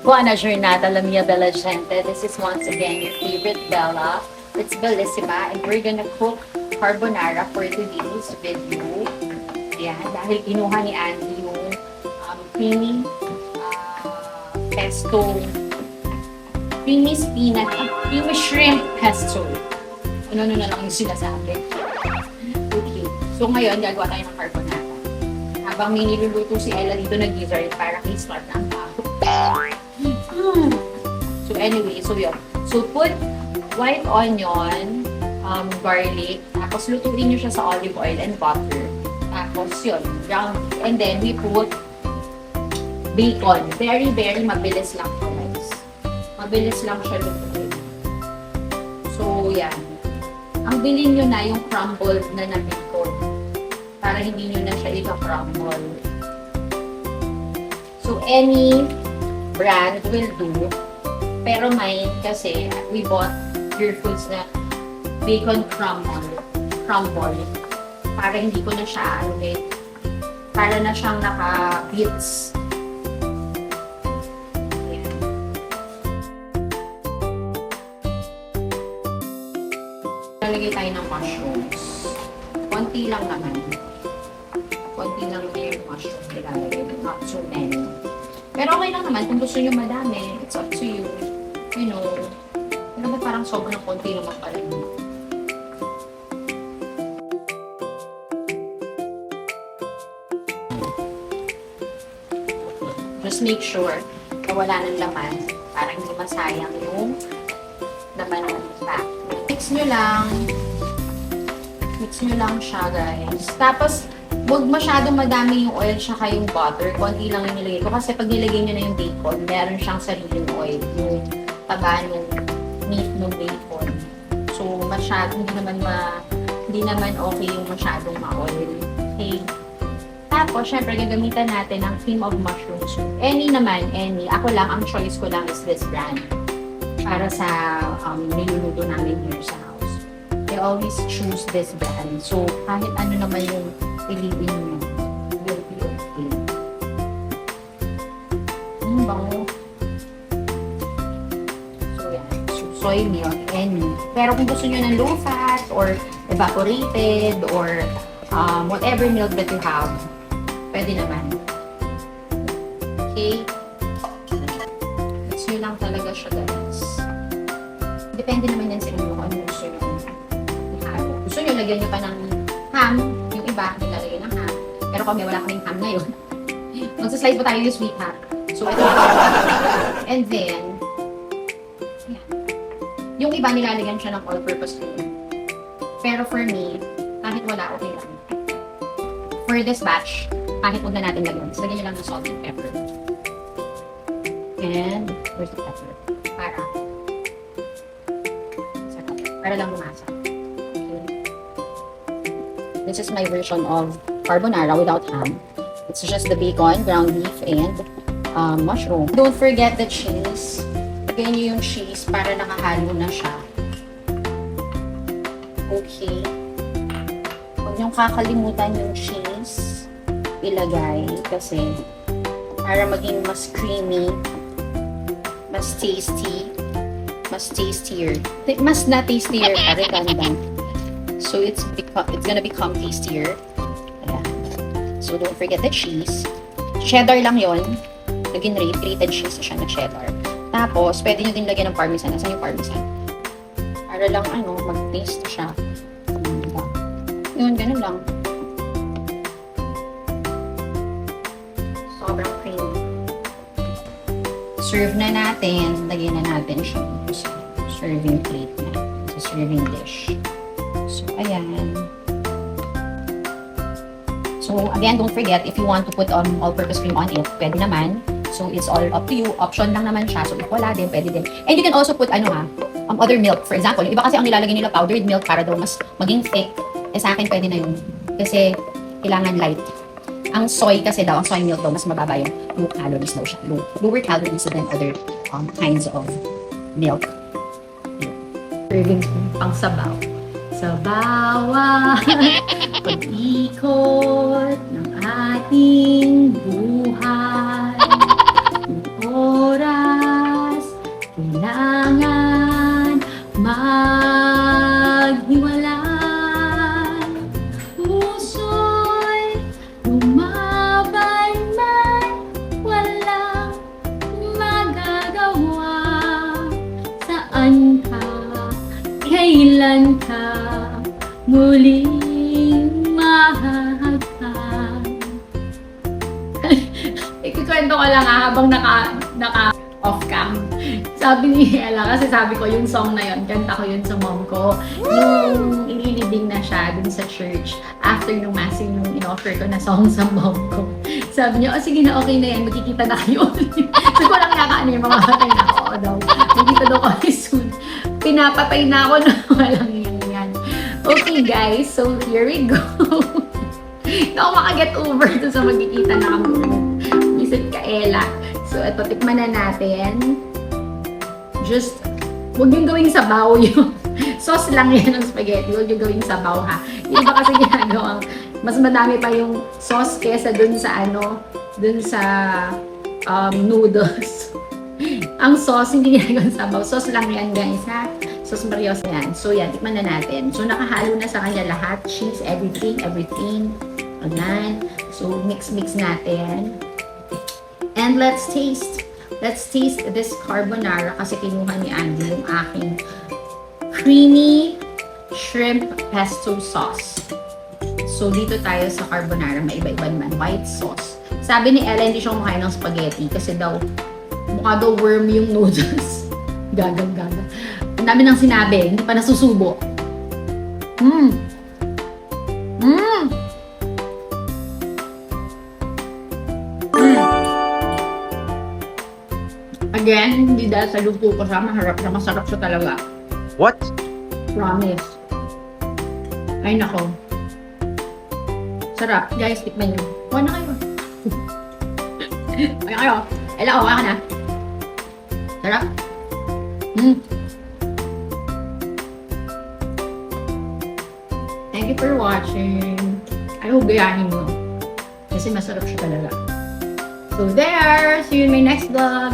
Buona giornata, la mia bella gente. This is once again your favorite Bella. It's Bellissima, and we're gonna cook carbonara for today's video. Ayan, dahil kinuha ni Andy yung creamy pesto, creamy spinach, creamy shrimp pesto. Ano na lang yung sinasabi. Okay. So ngayon, gagawa tayo ng carbonara. Habang may niluluto si Ella dito, nag-gizzard, parang i-start na ang tao. So anyway, so yun. So put white onion, garlic, tapos lutuin nyo siya sa olive oil and butter. Tapos yun, ground, and then we put bacon. Very, very mabilis lang siya, guys. Mabilis lang siya lutuin. So yan. Ang bilhin nyo na yung crumbled na bacon. Para hindi nyo na siya ika-crumble. So any brand will do. Pero mine kasi we bought Pure Foods na bacon crumble. Para hindi ko na siya para na siyang naka-bits. Ayan. Lalagay tayo ng mushrooms. Konti lang naman. Konti lang yung mushroom nilalagay. Not so many. Pero okay lang naman kung gusto nyo madami. It's up to you. You know. Pero ba't parang sobrang konti naman pala yun? Just make sure na wala ng laman para hindi masayang yung laman ng fat. Mix nyo lang. Mix nyo lang siya, guys. Tapos, huwag masyadong madami yung oil tsaka yung butter. Konti lang yung nilagay ko. Kasi pag nilagay nyo na yung bacon, meron siyang sariling oil. Yung taba ng meat ng bacon. So, hindi naman okay yung masyadong ma-oil. Okay. Tapos, syempre, gagamitan natin ng cream of mushroom soup. Any. Ako lang, ang choice ko lang is this brand. Para sa niluluto namin here sa house. I always choose this brand. So, kahit ano naman yung piliin nyo, will be okay. Bango. So, yan. So, soy milk, any. Pero kung gusto nyo ng low fat, or evaporated, or whatever milk that you have, pwede naman. Okay? Mix nyo lang talaga siya, guys. Depende naman yan sa inyo kung ano gusto nyo. Gusto nyo, lagyan nyo pa ng ham. Yung iba, nilalagay ng ham. Pero kami, wala kaming ham ngayon. Magsaslice pa tayo yung sweet ham. So, ito. And then, yan. Yung iba, nilalagyan siya ng all-purpose cream. Pero for me, kahit wala, okay lang. For this batch, kahit huwag na natin lagyan. Lagyan nyo lang ng salt and pepper. And, where's the pepper? Para lang lumasa. Okay. This is my version of carbonara without ham. It's just the bacon, ground beef, and mushroom. Don't forget the cheese. Lagyan nyo yung cheese para nakahalo na siya. Okay. Huwag niyong kakalimutan yung cheese ilagay kasi para maging mas creamy, mas tasty, mas tastier. Mas na tastier, redundant. So it's gonna become tastier. Ayan. So don't forget the cheese. Cheddar lang yon. Naging grated cheese siya na cheddar. Tapos, pwede nyo din lagyan ng parmesan. Nasaan yung parmesan? Para lang, mag-taste siya. Yun, ganun lang. Sobrang creamy. Serve na natin. Lagyan na natin siya sa serving plate na. Sa serving dish. So, ayan. So, again, don't forget, if you want to put all-purpose cream on it, pwede naman. So, it's all up to you. Option lang naman siya. So, if wala din, pwede din. And you can also put, other milk. For example, yung iba kasi ang nilalagay nila powdered milk para daw mas maging thick. Eh, sa akin, pwede na yun. Kasi, kailangan light. Ang soy kasi daw, ang soy milk daw, mas mababa yung low calories daw siya. Lower calories than other kinds of milk. Serving pang sabaw. Sa bawat pag-ikot ng ating buhay, yung oras Kwento ko lang habang naka off cam. Sabi ni Ella, kasi sabi ko yung song na yun, kanta ko yun sa mom ko. Yung ililibing na siya dun sa church after nung mass yung in-offer ko na song sa mom ko. Sabi niya, oh sige na, okay na yan, magkikita na kayo ulit. So ko lang yaka yung mga patay na ako daw. Magkita daw kami soon. Pinapatay na ako na walang yan. Okay guys, so here we go. Hindi ako makaget over to sa magkikita na kami ulit. Visit ka, Ella. So, ito, tikman na natin. Just, huwag yung gawing sabaw yung sauce lang yan ng spaghetti. Huwag yung gawing sabaw, ha. Yung iba kasi ginagawang, mas madami pa yung sauce kesa dun sa dun sa noodles. Ang sauce, hindi ginagawang sabaw. Sauce lang yan, guys, ha. Sauce Marios yan. So, yan, tikman na natin. So, nakahalo na sa kanya lahat. Cheese, everything. Ayan. So, mix natin. And let's taste this carbonara kasi kinuha ni Andy yung aking creamy shrimp pesto sauce. So, dito tayo sa carbonara. Maiba-iba naman. White sauce. Sabi ni Ella, hindi siya kumakain ng spaghetti kasi daw, mukha daw worm yung noodles. Gaga. Ang dami nang sinabi. Hindi pa nasusubo. Again, hindi dahil sa luto ko siya, masarap siya talaga. What? Promise. Ay nako. Sarap. Guys, tikman nyo. Kuha na kayo. Kuha kayo. Ella, kuha ka na. Sarap. Thank you for watching. I hope gayahin mo. Kasi masarap siya talaga. So there! See you in my next vlog!